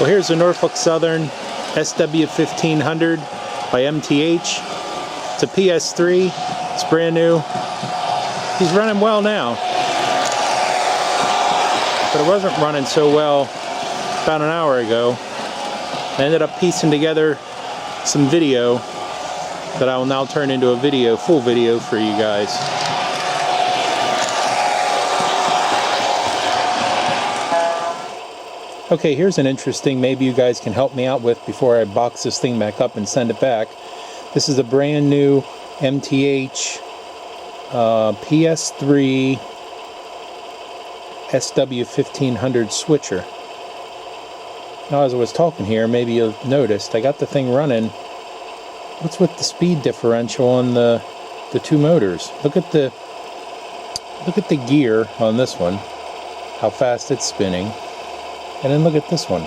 Well, here's a Norfolk Southern SW1500 by MTH. It's a PS3. It's brand new. He's running well now, but it wasn't running so well about an hour ago. I ended up piecing together some video that I will now turn into a full video for you guys. Okay, here's an interesting, maybe you guys can help me out with before I box this thing back up and send it back. This is a brand new MTH PS3 SW1500 switcher. Now, as I was talking here, maybe you've noticed I got the thing running. What's with the speed differential on the two motors? Look at the gear on this one, how fast it's spinning, and then look at this one.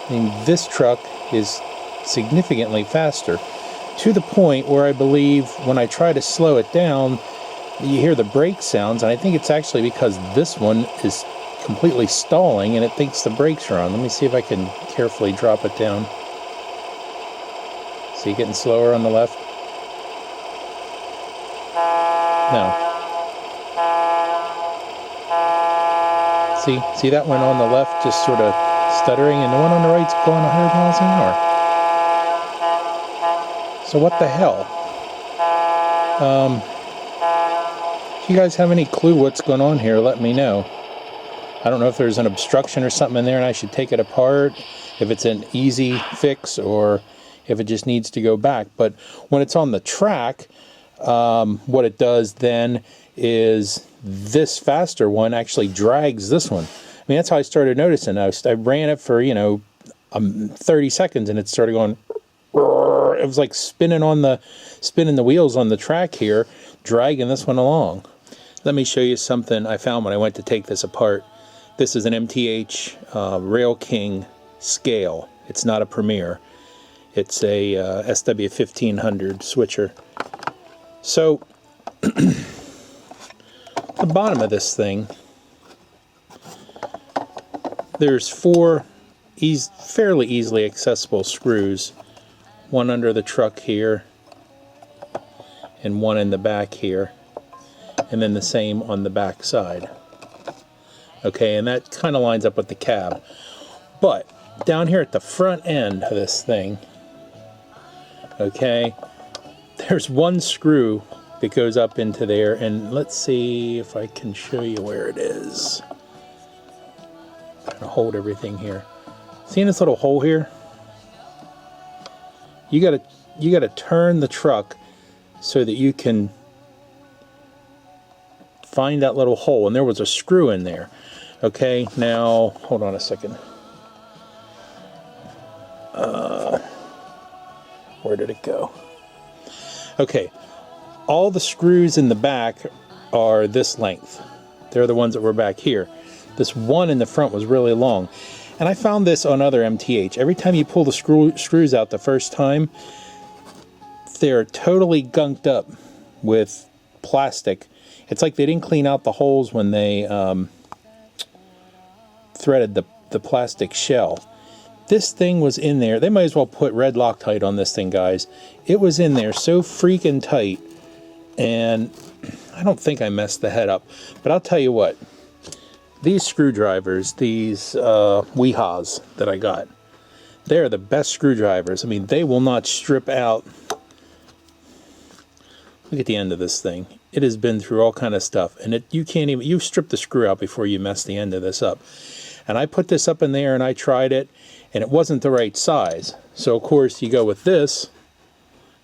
I mean, this truck is significantly faster, to the point where I believe when I try to slow it down, you hear the brake sounds, and I think it's actually because this one is completely stalling and it thinks the brakes are on. Let me see if I can carefully drop it down. See, getting slower on the left? No. See that one on the left just sort of stuttering, and the one on the right's going 100 miles an hour. So what the hell? If you guys have any clue what's going on here, let me know. I don't know if there's an obstruction or something in there and I should take it apart, if it's an easy fix, or if it just needs to go back. But when it's on the track, what it does then is this faster one actually drags this one. I mean, that's how I started noticing. I ran it for 30 seconds and it started going. It was like spinning the wheels on the track here, dragging this one along. Let me show you something I found when I went to take this apart. This is an MTH RailKing Scale. It's not a Premier. It's a SW1500 switcher. So, the bottom of this thing, there's 4 fairly easily accessible screws. One under the truck here, and one in the back here, and then the same on the back side. Okay, and that kind of lines up with the cab. But down here at the front end of this thing, okay, there's one screw that goes up into there, and let's see if I can show you where it is. I'm trying to hold everything here. See this little hole here? You gotta turn the truck so that you can find that little hole, and there was a screw in there. Okay, now hold on a second. Where did it go? Okay, all the screws in the back are this length. They're the ones that were back here. This one in the front was really long. And I found this on other MTH. Every time you pull the screws out the first time, they're totally gunked up with plastic. It's like they didn't clean out the holes when they threaded the plastic shell. This thing was in there. They might as well put red Loctite on this thing, guys. It was in there so freaking tight, and I don't think I messed the head up. But I'll tell you what. These screwdrivers, these Wehas that I got, they're the best screwdrivers. I mean, they will not strip out. Look at the end of this thing. It has been through all kind of stuff, and you strip the screw out before you mess the end of this up. And I put this up in there and I tried it, and it wasn't the right size. So of course you go with this,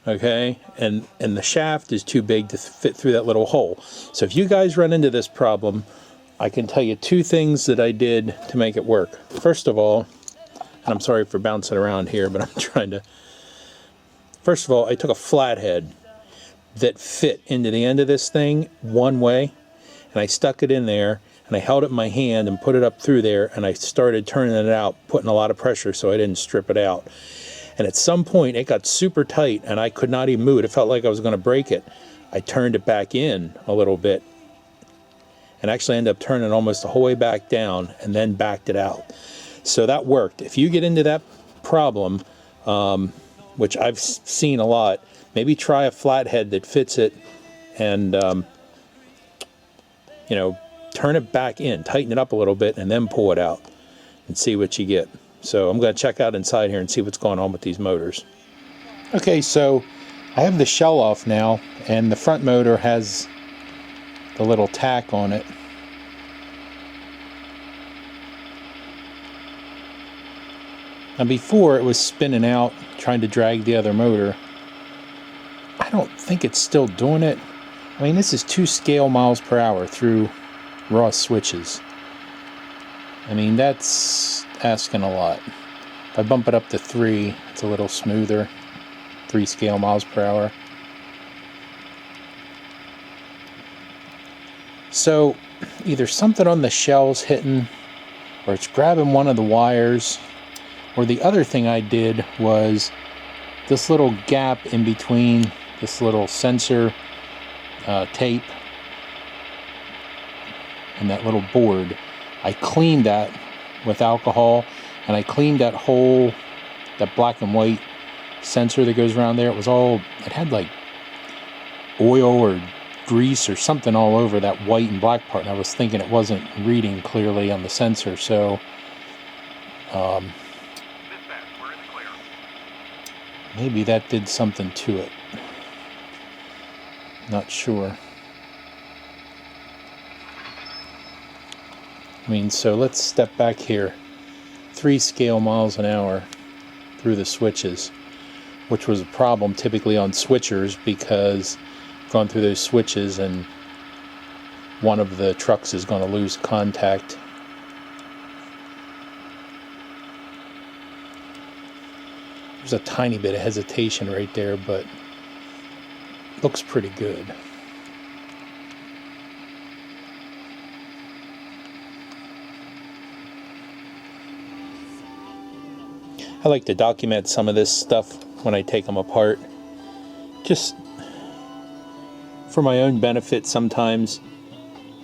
okay, and the shaft is too big to fit through that little hole. So if you guys run into this problem, I can tell you 2 things that I did to make it work. First of all, and I'm sorry for bouncing around here, but I'm trying to... First of all, I took a flathead that fit into the end of this thing one way, and I stuck it in there, and I held it in my hand and put it up through there, and I started turning it out, putting a lot of pressure so I didn't strip it out. And at some point, it got super tight, and I could not even move it. It felt like I was going to break it. I turned it back in a little bit, and actually ended up turning almost the whole way back down and then backed it out. So that worked. If you get into that problem, which I've seen a lot, maybe try a flathead that fits it, and you know, turn it back in, tighten it up a little bit, and then pull it out and see what you get. So I'm going to check out inside here and see what's going on with these motors. Okay, so I have the shell off now, and the front motor has the little tack on it. Now before it was spinning out, trying to drag the other motor. I don't think it's still doing it. I mean, this is 2 scale miles per hour through raw switches. I mean, that's asking a lot. If I bump it up to 3, it's a little smoother. 3 scale miles per hour. So either something on the shell's hitting, or it's grabbing one of the wires, or the other thing I did was this little gap in between this little sensor tape and that little board. I cleaned that with alcohol, and I cleaned that whole, that black and white sensor that goes around there. It had like oil or grease or something all over that white and black part, and I was thinking it wasn't reading clearly on the sensor. So maybe that did something to it. Not sure. I mean, so let's step back here. 3 scale miles an hour through the switches, which was a problem typically on switchers, because I've gone through those switches and one of the trucks is going to lose contact. There's a tiny bit of hesitation right there, but looks pretty good. I like to document some of this stuff when I take them apart, just for my own benefit sometimes.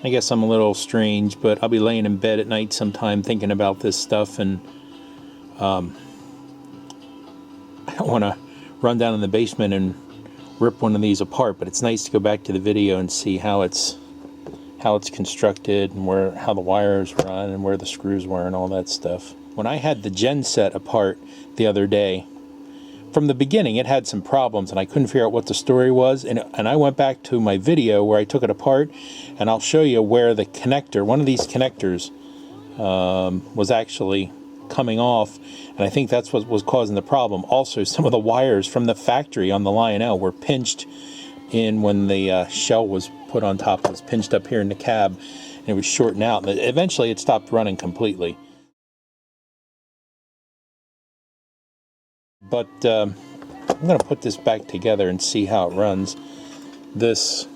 I guess I'm a little strange, but I'll be laying in bed at night sometime thinking about this stuff, and I don't want to run down in the basement and rip one of these apart, but it's nice to go back to the video and see how it's constructed, and how the wires run and where the screws were and all that stuff. When I had the gen set apart the other day, from the beginning it had some problems and I couldn't figure out what the story was, and I went back to my video where I took it apart, and I'll show you where the connector, one of these connectors, was actually coming off, and I think that's what was causing the problem. Also, some of the wires from the factory on the Lionel were pinched in when the shell was put on top. It was pinched up here in the cab, and it was shorting out, and eventually it stopped running completely. But I'm going to put this back together and see how it runs. This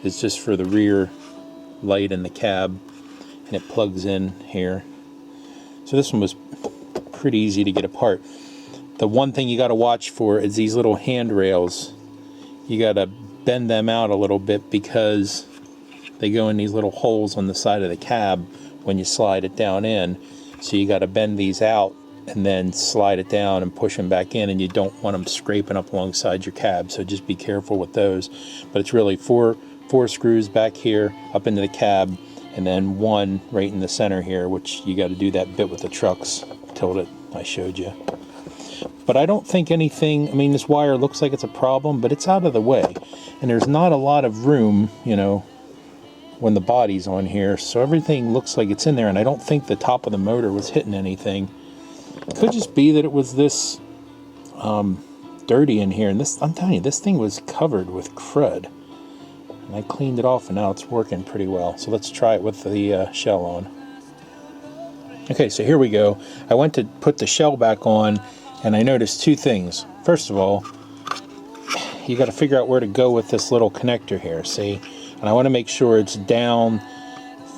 is just for the rear light in the cab, and it plugs in here. So this one was pretty easy to get apart. The one thing you got to watch for is these little handrails. You got to bend them out a little bit, because they go in these little holes on the side of the cab when you slide it down in. So you got to bend these out and then slide it down and push them back in, and you don't want them scraping up alongside your cab, so just be careful with those. But it's really four screws back here up into the cab, and then one right in the center here, which you got to do that bit with the trucks tilted I showed you. But I don't think anything, I mean, this wire looks like it's a problem, but it's out of the way, and there's not a lot of room, you know, when the body's on here, so everything looks like it's in there, and I don't think the top of the motor was hitting anything. It could just be that it was this dirty in here, and this, I'm telling you, this thing was covered with crud, and I cleaned it off, and now it's working pretty well. So let's try it with the shell on. Okay, so here we go. I went to put the shell back on, and I noticed 2 things. First of all, you got to figure out where to go with this little connector here, see? And I want to make sure it's down,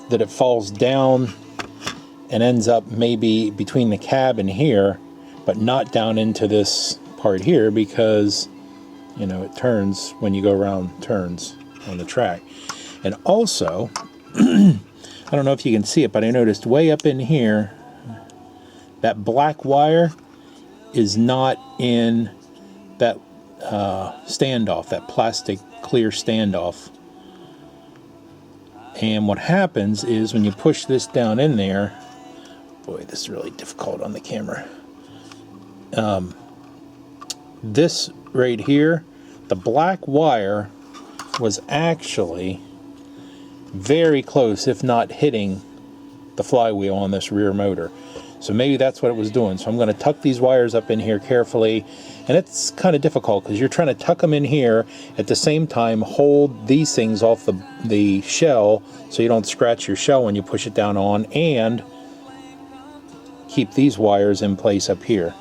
that it falls down and ends up maybe between the cab and here, but not down into this part here, because, you know, it turns when you go around turns on the track. And also, I don't know if you can see it, but I noticed way up in here, That black wire is not in that standoff, that plastic clear standoff. And what happens is when you push this down in there, boy, this is really difficult on the camera. This right here, the black wire was actually very close, if not hitting the flywheel on this rear motor. So maybe that's what it was doing. So I'm going to tuck these wires up in here carefully, and it's kind of difficult because you're trying to tuck them in here at the same time hold these things off the shell so you don't scratch your shell when you push it down on, and keep these wires in place up here.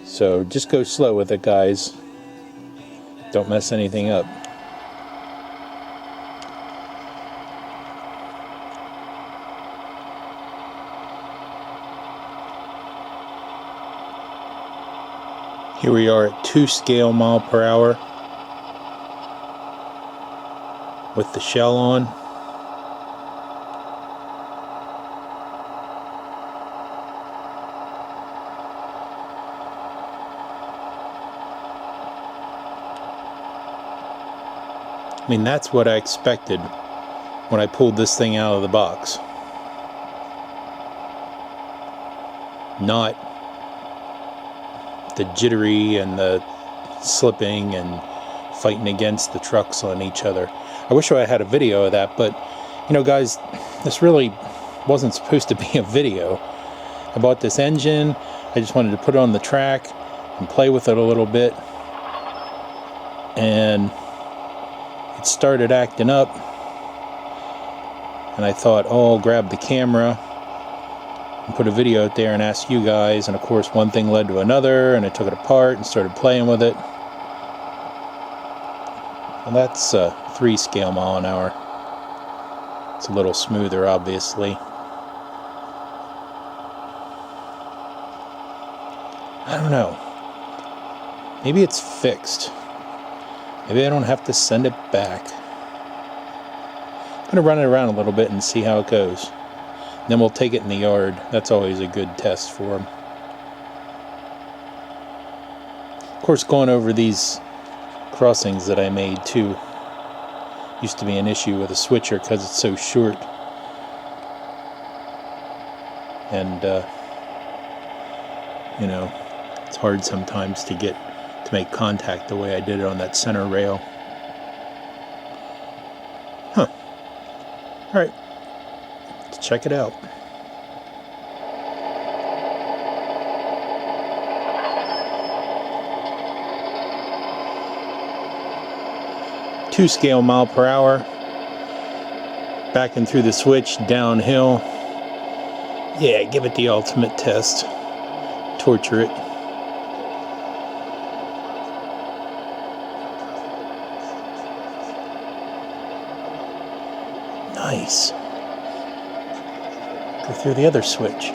So just go slow with it, guys. Don't mess anything up. Here we are at 2 scale mile per hour with the shell on. I mean, that's what I expected when I pulled this thing out of the box. Not the jittery and the slipping and fighting against the trucks on each other. I wish I had a video of that, but you know, guys, this really wasn't supposed to be a video. I bought this engine, I just wanted to put it on the track and play with it a little bit, and it started acting up, and I thought, oh, I'll grab the camera and put a video out there and ask you guys, and of course one thing led to another, and I took it apart and started playing with it. And that's 3 scale mile an hour. It's a little smoother, obviously. I don't know. Maybe it's fixed. Maybe I don't have to send it back. I'm going to run it around a little bit and see how it goes. Then we'll take it in the yard. That's always a good test for them. Of course, going over these crossings that I made too used to be an issue with a switcher because it's so short. And, you know, it's hard sometimes to make contact the way I did it on that center rail. Huh. Alright. Let's check it out. Two scale mile per hour. Backing through the switch downhill. Yeah, give it the ultimate test. Torture it. Nice. Go through the other switch.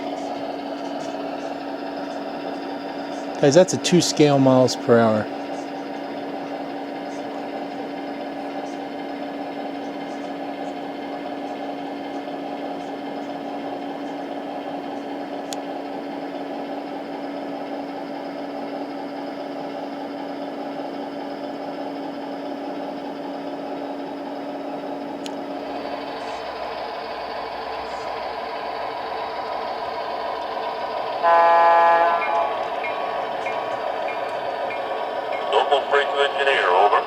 Guys, that's a 2 scale miles per hour. Local freight to engineer, over.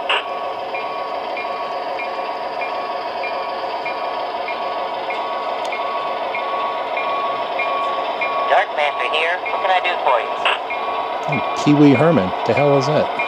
Darkmaster here. What can I do for you? Oh, Kiwi Herman. The hell is that?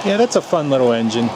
Yeah, that's a fun little engine.